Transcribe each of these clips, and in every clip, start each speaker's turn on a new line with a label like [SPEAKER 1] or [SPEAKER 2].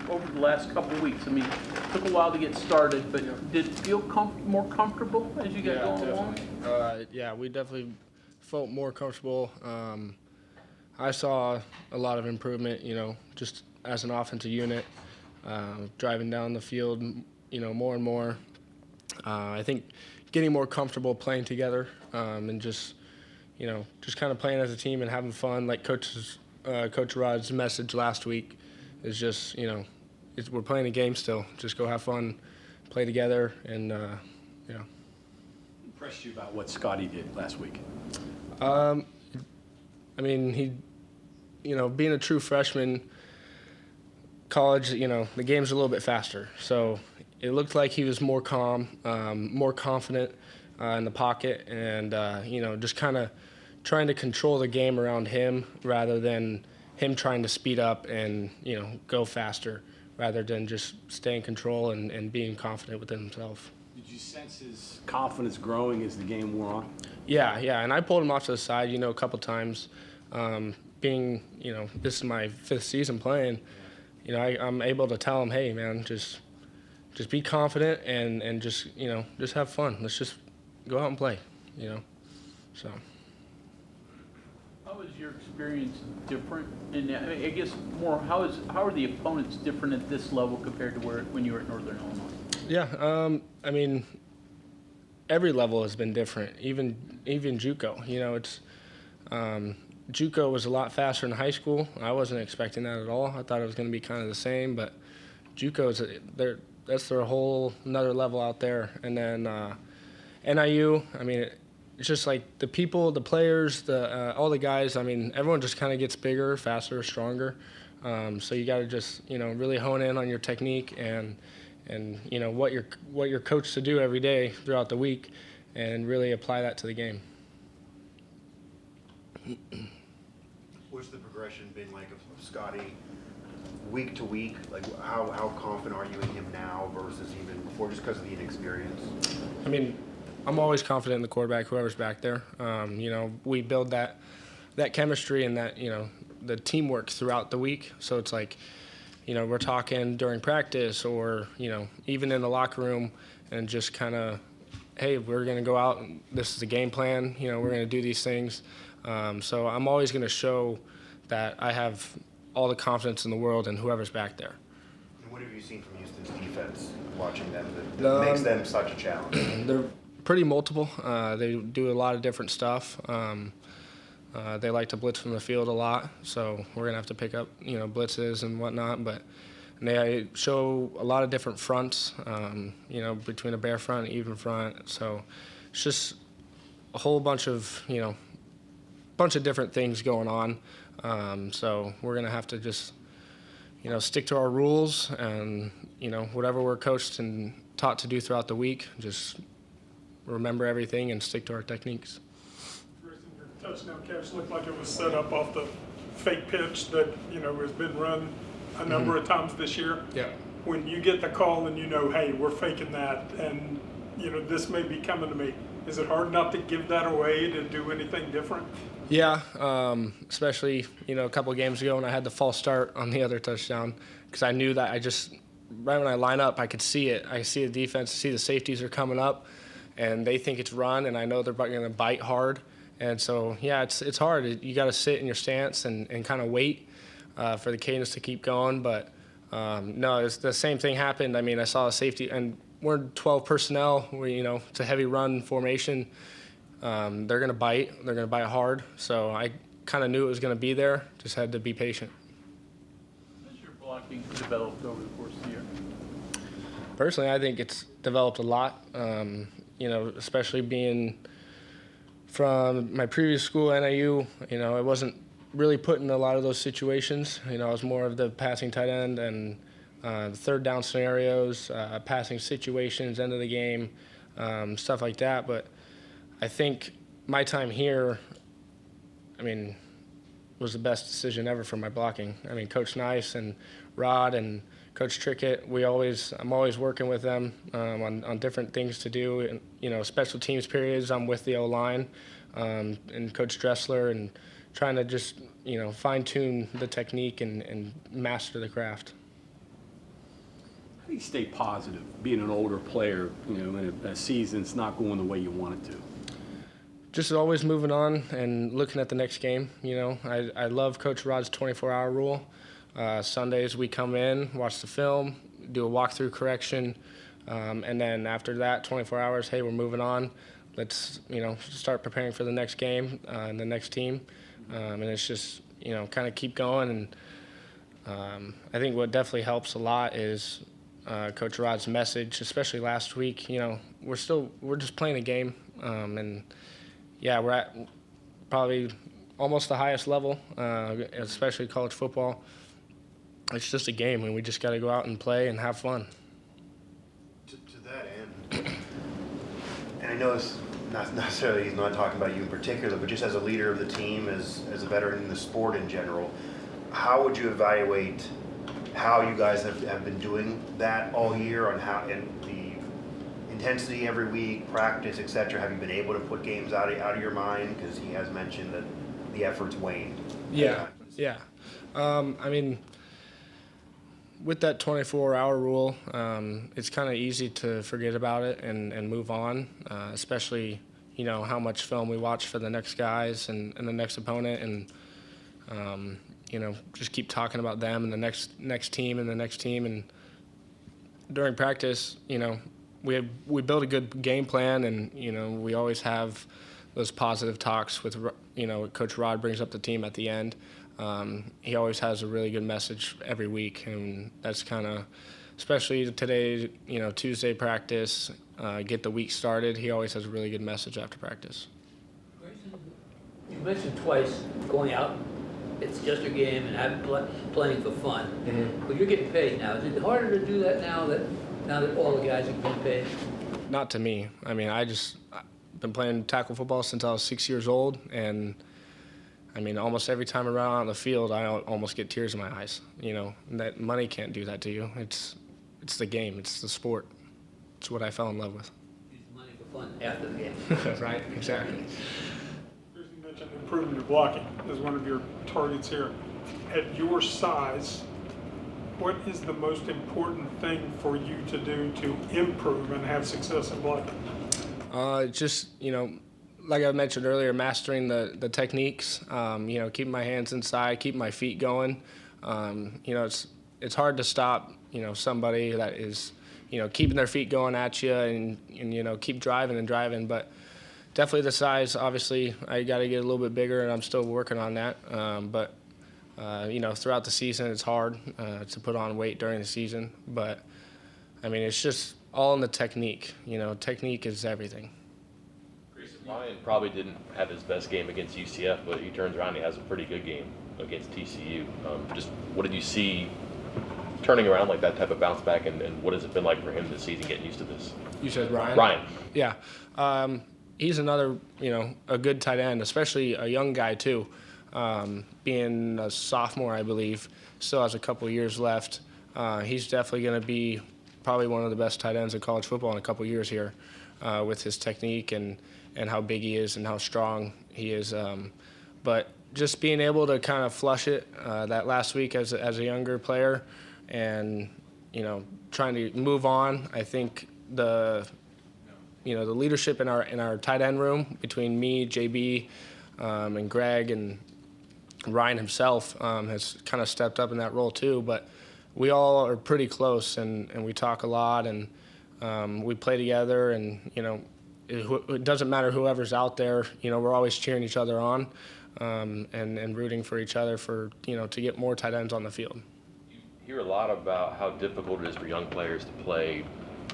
[SPEAKER 1] over the last couple of weeks? I mean, it took a while to get started, but did it feel more comfortable as you got going along?
[SPEAKER 2] Yeah, we definitely felt more comfortable. I saw a lot of improvement, just as an offensive unit, driving down the field, more and more. I think getting more comfortable playing together and just kind of playing as a team and having fun. Like Coach Rod's message last week is just, we're playing a game still. Just go have fun, play together, and
[SPEAKER 3] Impressed you about what Scotty did last week?
[SPEAKER 2] He, being a true freshman, college, the game's a little bit faster. So it looked like he was more calm, more confident in the pocket, and, just kind of trying to control the game around him rather than him trying to speed up and, go faster rather than just stay in control and being confident within himself.
[SPEAKER 3] Did you sense his confidence growing as the game wore on?
[SPEAKER 2] Yeah, and I pulled him off to the side, a couple times. Being, this is my 5th season playing, I'm able to tell him, hey, man, just be confident and just have fun. Let's just go out and play, so.
[SPEAKER 1] How is your experience different? And I guess more, how are the opponents different at this level compared to when you were at Northern Illinois?
[SPEAKER 2] Yeah, every level has been different. Even JUCO, it's JUCO was a lot faster in high school. I wasn't expecting that at all. I thought it was going to be kind of the same, but JUCO that's their whole another level out there. And then NIU, it's just like the people, the players, all the guys. Everyone just kind of gets bigger, faster, stronger. So you got to just really hone in on your technique and what you're coached to do every day throughout the week, and really apply that to the game.
[SPEAKER 4] What's the progression been like of Scotty week to week? Like how confident are you in him now versus even before, just because of the inexperience?
[SPEAKER 2] I'm always confident in the quarterback, whoever's back there. We build that chemistry and that the teamwork throughout the week. So it's like, we're talking during practice or even in the locker room, and just kind of, hey, we're going to go out and this is the game plan. We're going to do these things. So I'm always going to show that I have all the confidence in the world in whoever's back there.
[SPEAKER 4] And what have you seen from Houston's defense, watching them, that makes them such a challenge?
[SPEAKER 2] They're pretty multiple. They do a lot of different stuff. They like to blitz from the field a lot, so we're going to have to pick up, blitzes and whatnot. But they show a lot of different fronts, between a bare front and even front. So it's just a whole bunch of different things going on. So we're going to have to just, stick to our rules and, whatever we're coached and taught to do throughout the week, just remember everything and stick to our techniques.
[SPEAKER 5] Grayson, your touchdown catch looked like it was set up off the fake pitch that, has been run a number of times this year.
[SPEAKER 2] Yeah.
[SPEAKER 5] When you get the call and hey, we're faking that and, this may be coming to me, is it hard not to give that away to do anything different?
[SPEAKER 2] Yeah, especially, a couple of games ago when I had the false start on the other touchdown, because I knew that right when I line up, I could see it. I see the defense, see the safeties are coming up, and they think it's run, and I know they're going to bite hard. And so, yeah, it's hard. You got to sit in your stance and kind of wait for the cadence to keep going. But, no, it's the same thing happened. I saw a safety, and we're 12 personnel. It's a heavy run formation. They're going to bite. They're going to bite hard. So I kind of knew it was going to be there. Just had to be patient.
[SPEAKER 1] How has your blocking developed over the course of the year?
[SPEAKER 2] Personally, I think it's developed a lot. Especially being from my previous school, NIU. I wasn't really put in a lot of those situations. I was more of the passing tight end and the third down scenarios, passing situations, end of the game, stuff like that. But I think my time here, was the best decision ever for my blocking. Coach Nice and Rod and Coach Trickett, I'm always working with them on different things to do. And, special teams periods, I'm with the O-line and Coach Dressler and trying to just, fine-tune the technique and master the craft.
[SPEAKER 3] do you stay positive, being an older player, in a season's not going the way you want it to?
[SPEAKER 2] Just always moving on and looking at the next game. I love Coach Rod's 24-hour rule. Sundays we come in, watch the film, do a walkthrough correction, and then after that, 24 hours, hey, we're moving on. Let's, start preparing for the next game and the next team. And it's just, kind of keep going. And I think what definitely helps a lot is Coach Rod's message, especially last week. We're just playing a game. And yeah, we're at probably almost the highest level, especially college football. It's just a game, and we just got to go out and play and have fun.
[SPEAKER 4] To that end, and I know it's not necessarily, he's not talking about you in particular, but just as a leader of the team, as a veteran in the sport in general, how would you evaluate how you guys have been doing that all year, on how, and the intensity every week, practice, etc.? Have you been able to put games out of your mind? Because he has mentioned that the effort's waned.
[SPEAKER 2] Yeah. With that 24-hour rule, it's kind of easy to forget about it and move on, especially, how much film we watch for the next guys and the next opponent, and, just keep talking about them and the next team and the next team. And during practice, we build a good game plan, and, we always have those positive talks with, Coach Rod brings up the team at the end. He always has a really good message every week, and that's kind of, especially today, Tuesday practice, get the week started. He always has a really good message after practice.
[SPEAKER 6] Grayson, you mentioned twice going out. It's just a game and playing for fun. Mm-hmm. But you're getting paid now. Is it harder to do that now that all the guys are getting paid?
[SPEAKER 2] Not to me. I've been playing tackle football since I was 6 years old, and almost every time around on the field, I almost get tears in my eyes. And that money can't do that to you. It's the game. It's the sport. It's what I fell in love with.
[SPEAKER 6] Use money for fun after the game.
[SPEAKER 2] Right, exactly.
[SPEAKER 5] You mentioned improving your blocking as one of your targets here. At your size, what is the most important thing for you to do to improve and have success in blocking?
[SPEAKER 2] Like I mentioned earlier, mastering the techniques, keeping my hands inside, keeping my feet going. It's hard to stop, somebody that is, keeping their feet going at you and keep driving and driving. But definitely the size, obviously, I got to get a little bit bigger, and I'm still working on that. But throughout the season, it's hard to put on weight during the season. But, it's just all in the technique. Technique is everything.
[SPEAKER 7] Ryan probably didn't have his best game against UCF, but he turns around and he has a pretty good game against TCU. Just what did you see turning around, like that type of bounce back, and what has it been like for him this season getting used to this?
[SPEAKER 2] You said Ryan?
[SPEAKER 7] Ryan.
[SPEAKER 2] Yeah. He's another, a good tight end, especially a young guy too. Being a sophomore, I believe, still has a couple years left. He's definitely going to be probably one of the best tight ends in college football in a couple years here with his technique and how big he is and how strong he is. But just being able to kind of flush it that last week as a younger player and, trying to move on, I think the leadership in our tight end room between me, JB, and Greg and Ryan himself has kind of stepped up in that role too. But we all are pretty close, and we talk a lot, and we play together, and, it doesn't matter whoever's out there, we're always cheering each other on and rooting for each other to get more tight ends on the field.
[SPEAKER 7] You hear a lot about how difficult it is for young players to play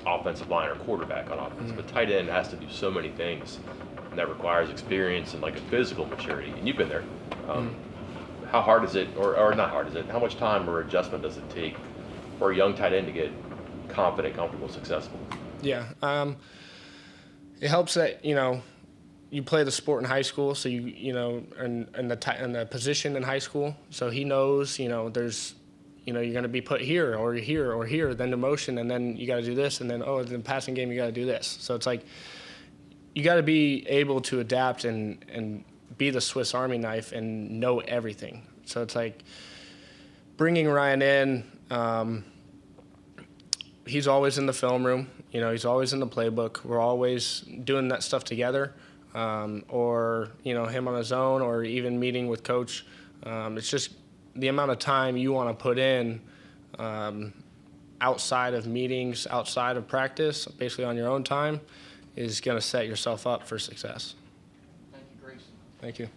[SPEAKER 7] offensive line or quarterback on offense, but tight end has to do so many things, and that requires experience and like a physical maturity, and you've been there. How hard is it, or not hard is it, how much time or adjustment does it take for a young tight end to get confident, comfortable, successful?
[SPEAKER 2] Yeah. It helps that, you play the sport in high school, so and the position in high school, so he knows, there's, you're going to be put here or here or here, then the motion, and then you got to do this, and then, in the passing game, you got to do this. So it's like you got to be able to adapt and be the Swiss Army knife and know everything. So it's like bringing Ryan in, he's always in the film room. You know, he's always in the playbook. We're always doing that stuff together, or, you know, him on his own, or even meeting with coach. It's just the amount of time you want to put in outside of meetings, outside of practice, basically on your own time, is going to set yourself up for success.
[SPEAKER 1] Thank you, Grayson.
[SPEAKER 2] Thank you.